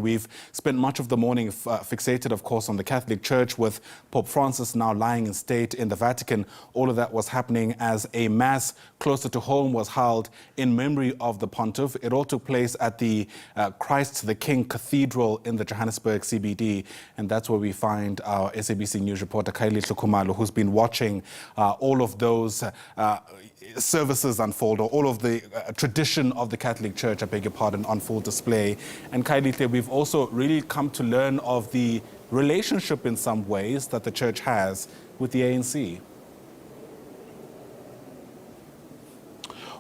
We've spent much of the morning fixated, of course, on the Catholic Church, with Pope Francis now lying in state in the Vatican. All of that was happening as a mass closer to home was held in memory of the pontiff. It all took place at the Christ the King Cathedral in the Johannesburg CBD, and that's where we find our SABC News reporter Khayelihle Khumalo, who's been watching all of those services unfold, or all of the tradition of the Catholic Church, I beg your pardon, on full display. And Khayelihle, we've also really come to learn of the relationship in some ways that the Church has with the ANC.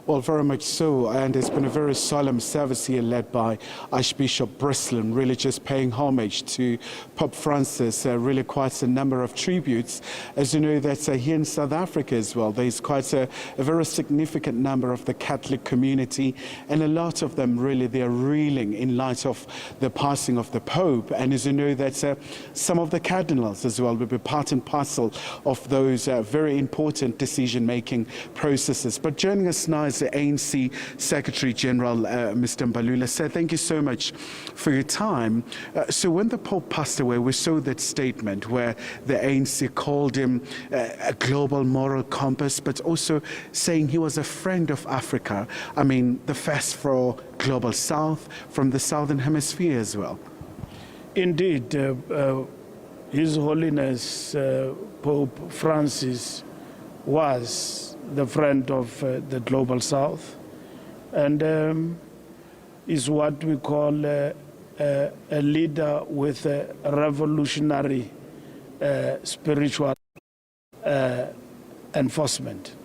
Well, very much so, and it's been a very solemn service here led by Archbishop Brislin, really just paying homage to Pope Francis, really quite a number of tributes. As you know, that's here in South Africa as well. There's quite a very significant number of the Catholic community, and a lot of them really, they're reeling in light of the passing of the Pope. And as you know, that some of the cardinals as well will be part and parcel of those very important decision-making processes. But joining us now is the ANC Secretary General, Mr. Mbalula. Sir, thank you so much for your time. So when the Pope passed away, we saw that statement where the ANC called him a global moral compass, but also saying he was a friend of Africa. I mean, the first for Global South, from the Southern Hemisphere as well. Indeed, His Holiness Pope Francis was the friend of the Global South, and is what we call a leader with a revolutionary spiritual enforcement.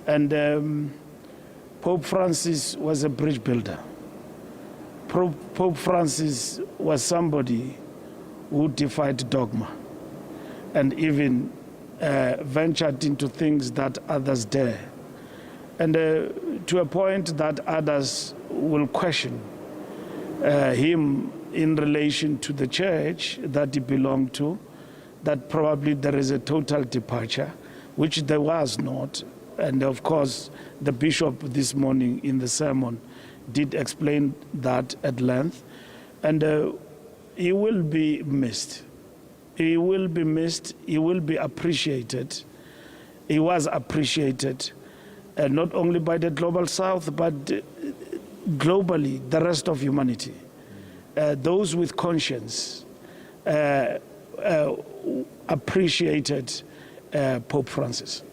And Pope Francis was a bridge builder. Pope Francis was somebody who defied dogma and even ventured into things that others dare, and to a point that others will question him in relation to the church that he belonged to, that probably there is a total departure, which there was not. And of course, the bishop this morning in the sermon did explain that at length, and he will be missed. He will be missed, he will be appreciated. He was appreciated, not only by the Global South, but globally, the rest of humanity. Those with conscience appreciated Pope Francis.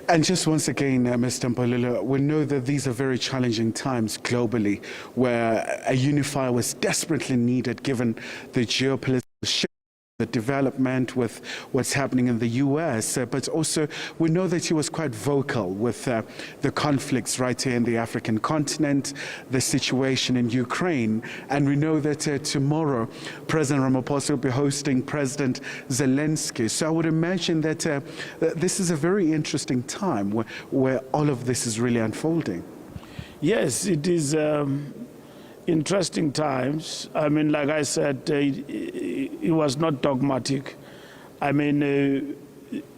And just once again, Mr. Mbalula, we know that these are very challenging times globally, where a unifier was desperately needed given the geopolitical shift, the development with what's happening in the US, but also we know that he was quite vocal with the conflicts right here in the African continent, the situation in Ukraine, and we know that tomorrow President Ramaphosa will be hosting President Zelensky. So I would imagine that this is a very interesting time where all of this is really unfolding. Yes, it is interesting times. I mean, like I said, it was not dogmatic. I mean,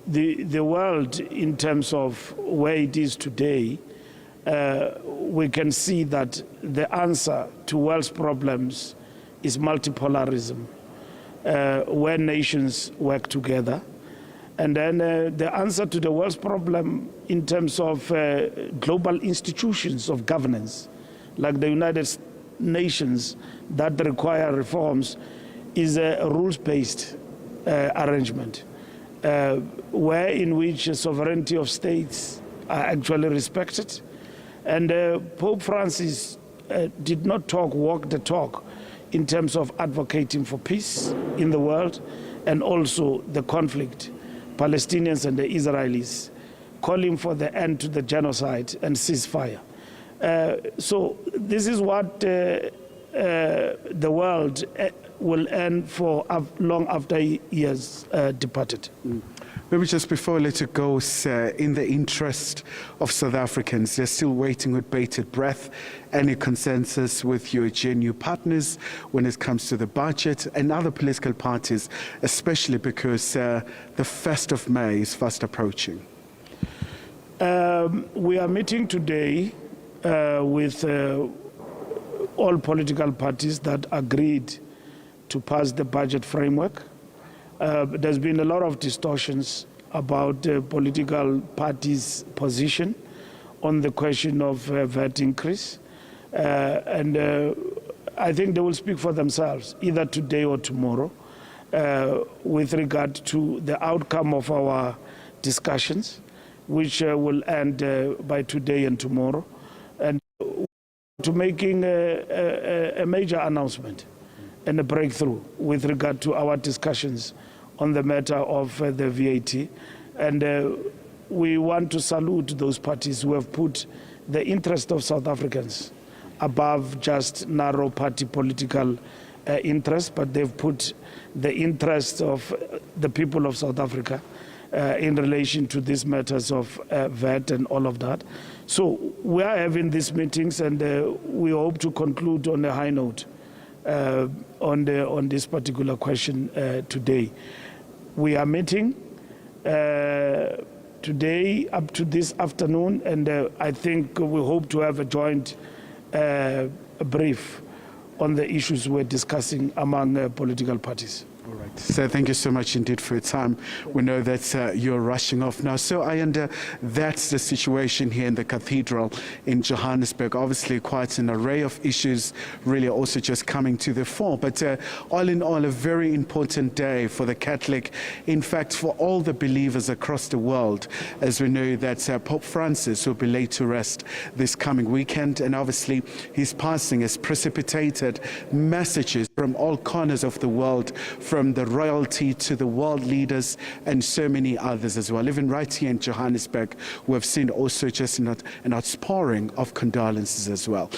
the world, in terms of where it is today, we can see that the answer to world's problems is multipolarism, where nations work together. And then the answer to the world's problem in terms of global institutions of governance, like the United Nations that require reforms, is a rules-based arrangement, where in which sovereignty of states are actually respected. And Pope Francis did not walk the talk in terms of advocating for peace in the world, and also the conflict, Palestinians and the Israelis, calling for the end to the genocide and ceasefire. So this is what the world will end for long after he has departed. Maybe just before I let you go, sir, in the interest of South Africans, they're still waiting with bated breath. Any consensus with your GNU partners when it comes to the budget and other political parties, especially because the 1st of May is fast approaching? We are meeting today with all political parties that agreed to pass the budget framework. There's been a lot of distortions about political parties' position on the question of VAT increase. And I think they will speak for themselves, either today or tomorrow, with regard to the outcome of our discussions, which will end by today and tomorrow, and to making a major announcement and a breakthrough with regard to our discussions on the matter of the VAT. And we want to salute those parties who have put the interest of South Africans above just narrow party political interests, but they've put the interests of the people of South Africa in relation to these matters of VAT and all of that. So we are having these meetings, and we hope to conclude on a high note on this particular question today. We are meeting today up to this afternoon, and I think we hope to have a joint brief on the issues we're discussing among political parties. All right. So thank you so much indeed for your time. We know that you're rushing off now. So that's the situation here in the Cathedral in Johannesburg. Obviously quite an array of issues really also just coming to the fore. But all in all, a very important day for the Catholic, in fact, for all the believers across the world, as we know that Pope Francis will be laid to rest this coming weekend. And obviously his passing has precipitated messages from all corners of the world, from the royalty to the world leaders and so many others as well. Even right here in Johannesburg, we have seen also just an outpouring of condolences as well.